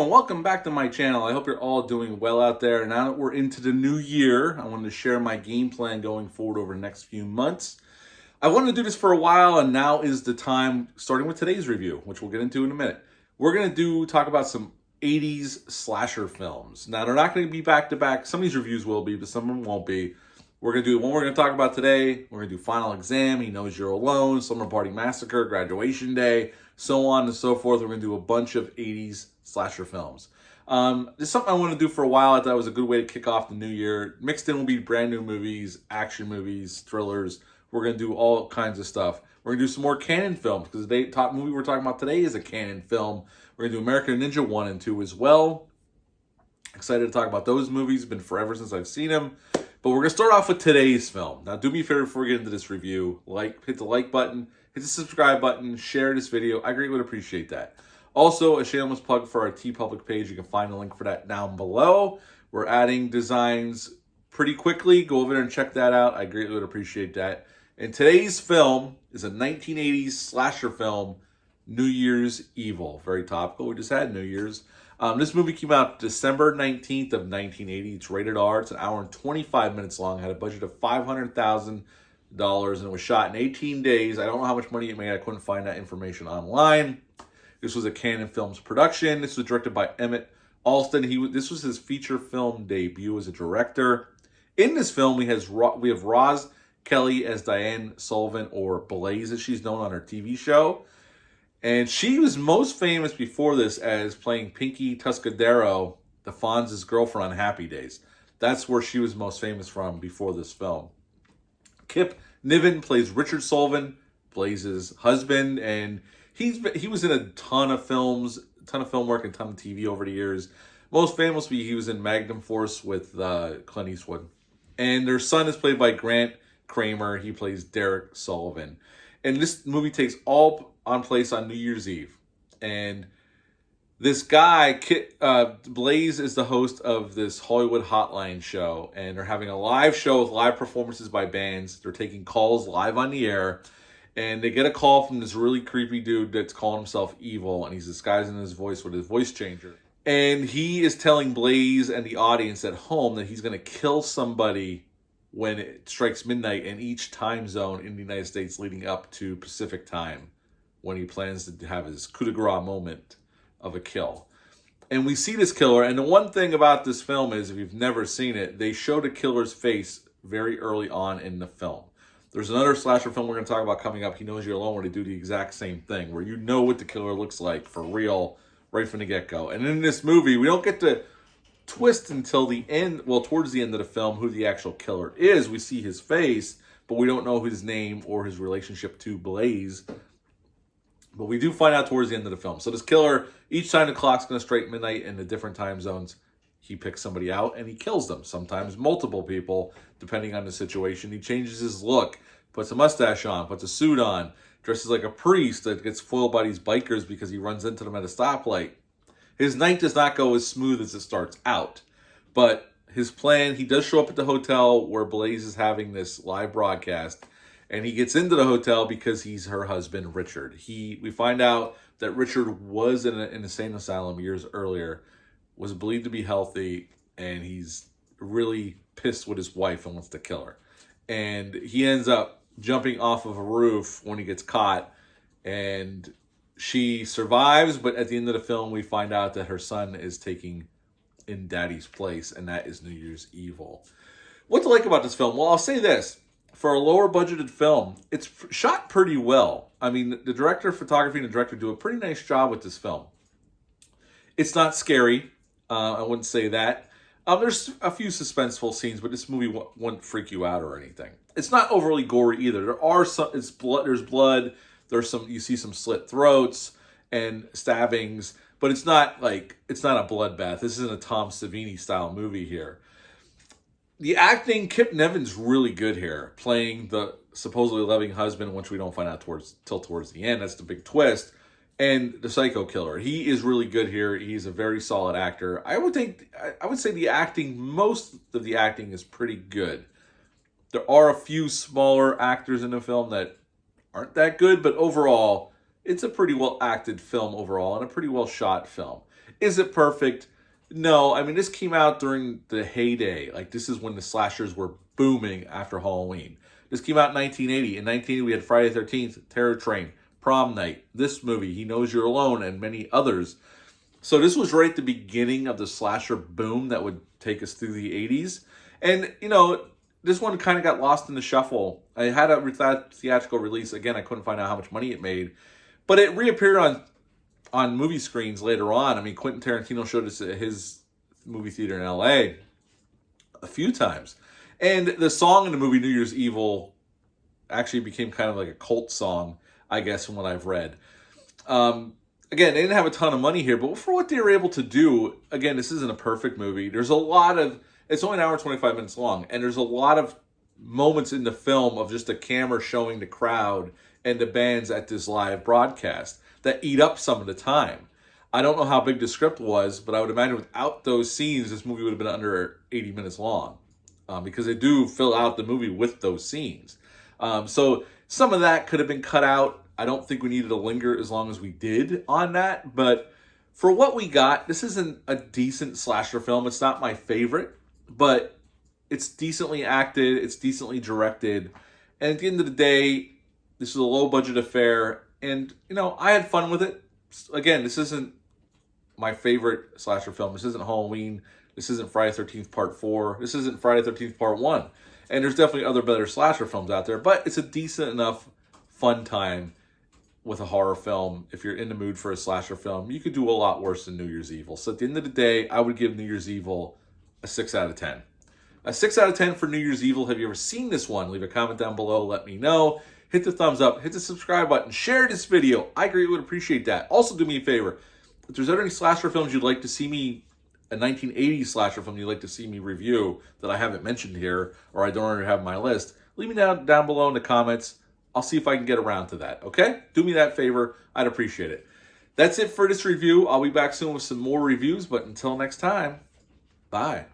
everyone, welcome back to my channel. I hope you're all doing well out there. Now that we're into the new year, I wanted to share my game plan going forward over the next few months. I wanted to do this for a while, and now is the time, starting with today's review, which we'll get into in a minute. We're going to talk about some 80s slasher films. Now, they're not going to be back-to-back. Some of these reviews will be, but some of them won't be. We're going to do one we're going to talk about today. We're going to do Final Exam, He Knows You're Alone, Slumber Party Massacre, Graduation Day, so on and so forth. We're going to do a bunch of 80s slasher films. This is something I want to do for a while. I thought it was a good way to kick off the new year. Mixed in will be brand new movies, action movies, thrillers. We're going to do all kinds of stuff. We're going to do some more canon films because the top movie we're talking about today is a canon film. We're going to do American Ninja 1 and 2 as well. Excited to talk about those movies. It's been forever since I've seen them. But we're going to start off with today's film. Now, do me a favor before we get into this review. Hit the like button, hit the subscribe button, share this video. I greatly would appreciate that. Also, a shameless plug for our TeePublic page. You can find a link for that down below. We're adding designs pretty quickly. Go over there and check that out. I greatly would appreciate that. And today's film is a 1980s slasher film, New Year's Evil. Very topical. We just had New Year's. This movie came out December 19th of 1980. It's rated R. It's an hour and 25 minutes long. It had a budget of $500,000 and it was shot in 18 days. I don't know how much money it made. I couldn't find that information online. This was a Canon Films production. This was directed by Emmett Alston. This was his feature film debut as a director. In this film, we have Roz Kelly as Diane Sullivan, or Blaze as she's known on her TV show. And she was most famous before this as playing Pinky Tuscadero, the Fonz's girlfriend on Happy Days. That's where she was most famous from before this film. Kip Niven plays Richard Sullivan, Blaze's husband, and he was in a ton of films, a ton of film work, and a ton of TV over the years. Most famously, he was in Magnum Force with Clint Eastwood. And their son is played by Grant Kramer. He plays Derek Sullivan. And this movie takes all on place on New Year's Eve. And this guy, Blaze, is the host of this Hollywood Hotline show. And they're having a live show with live performances by bands. They're taking calls live on the air. And they get a call from this really creepy dude that's calling himself Evil. And he's disguising his voice with his voice changer. And he is telling Blaze and the audience at home that he's going to kill somebody when it strikes midnight in each time zone in the United States leading up to Pacific time, when he plans to have his coup de grace moment of a kill. And we see this killer, and the one thing about this film is, if you've never seen it, they show the killer's face very early on in the film. There's another slasher film we're going to talk about coming up, He Knows You're Alone, where they do the exact same thing, where you know what the killer looks like for real right from the get-go. And in this movie, we don't get to twist until the end, well, towards the end of the film, who the actual killer is. We see his face, but we don't know his name or his relationship to Blaze. But we do find out towards the end of the film. So this killer, each time the clock's going to strike midnight in the different time zones, he picks somebody out and he kills them. Sometimes multiple people, depending on the situation. He changes his look, puts a mustache on, puts a suit on, dresses like a priest that gets foiled by these bikers because he runs into them at a stoplight. His night does not go as smooth as it starts out. But his plan, he does show up at the hotel where Blaze is having this live broadcast. And he gets into the hotel because he's her husband, Richard. We find out that Richard was in an insane asylum years earlier, was believed to be healthy, and he's really pissed with his wife and wants to kill her. And he ends up jumping off of a roof when he gets caught, and she survives, but at the end of the film, we find out that her son is taking in Daddy's place, and that is New Year's Evil. What to like about this film? Well, I'll say this. For a lower budgeted film, it's shot pretty well. I mean, the director of photography and the director do a pretty nice job with this film. It's not scary. I wouldn't say that. There's a few suspenseful scenes, but this movie won't freak you out or anything. It's not overly gory either. There are some. There's blood. There's some. You see some slit throats and stabbings, but it's not a bloodbath. This isn't a Tom Savini style movie here. The acting, Kip Niven's really good here, playing the supposedly loving husband, which we don't find out till towards the end. That's the big twist. And the psycho killer. He is really good here. He's a very solid actor. I would say the acting, most of the acting is pretty good. There are a few smaller actors in the film that aren't that good, but overall, it's a pretty well acted film overall and a pretty well shot film. Is it perfect? No. I mean, this came out during the heyday. Like, this is when the slashers were booming after Halloween. This came out in 1980. In 1980, we had Friday the 13th, Terror Train, Prom Night, this movie, He Knows You're Alone, and many others. So this was right at the beginning of the slasher boom that would take us through the 80s. And, this one kind of got lost in the shuffle. I had a theatrical release. Again, I couldn't find out how much money it made. But it reappeared on movie screens later on. I mean, Quentin Tarantino showed us at his movie theater in LA a few times. And the song in the movie New Year's Evil actually became kind of like a cult song, I guess, from what I've read. Again, they didn't have a ton of money here, but for what they were able to do, again, this isn't a perfect movie. There's a lot of, it's only an hour and 25 minutes long, and there's a lot of moments in the film of just the camera showing the crowd and the bands at this live broadcast that eat up some of the time. I don't know how big the script was, but I would imagine without those scenes, this movie would have been under 80 minutes long, because they do fill out the movie with those scenes. So some of that could have been cut out. I don't think we needed to linger as long as we did on that, but for what we got, this isn't a decent slasher film. It's not my favorite, but it's decently acted, it's decently directed, and at the end of the day, this is a low-budget affair, and, I had fun with it. Again, this isn't my favorite slasher film. This isn't Halloween. This isn't Friday the 13th Part 4. This isn't Friday the 13th Part 1. And there's definitely other better slasher films out there, but it's a decent enough fun time with a horror film. If you're in the mood for a slasher film, you could do a lot worse than New Year's Evil. So at the end of the day, I would give New Year's Evil a 6 out of 10. A 6 out of 10 for New Year's Evil. Have you ever seen this one? Leave a comment down below. Let me know. Hit the thumbs up. Hit the subscribe button. Share this video. I greatly would appreciate that. Also, do me a favor. If there's ever any slasher films you'd like to see me, a 1980s slasher film you'd like to see me review that I haven't mentioned here, or I don't already have on my list, leave me down below in the comments. I'll see if I can get around to that, okay? Do me that favor. I'd appreciate it. That's it for this review. I'll be back soon with some more reviews, but until next time, bye.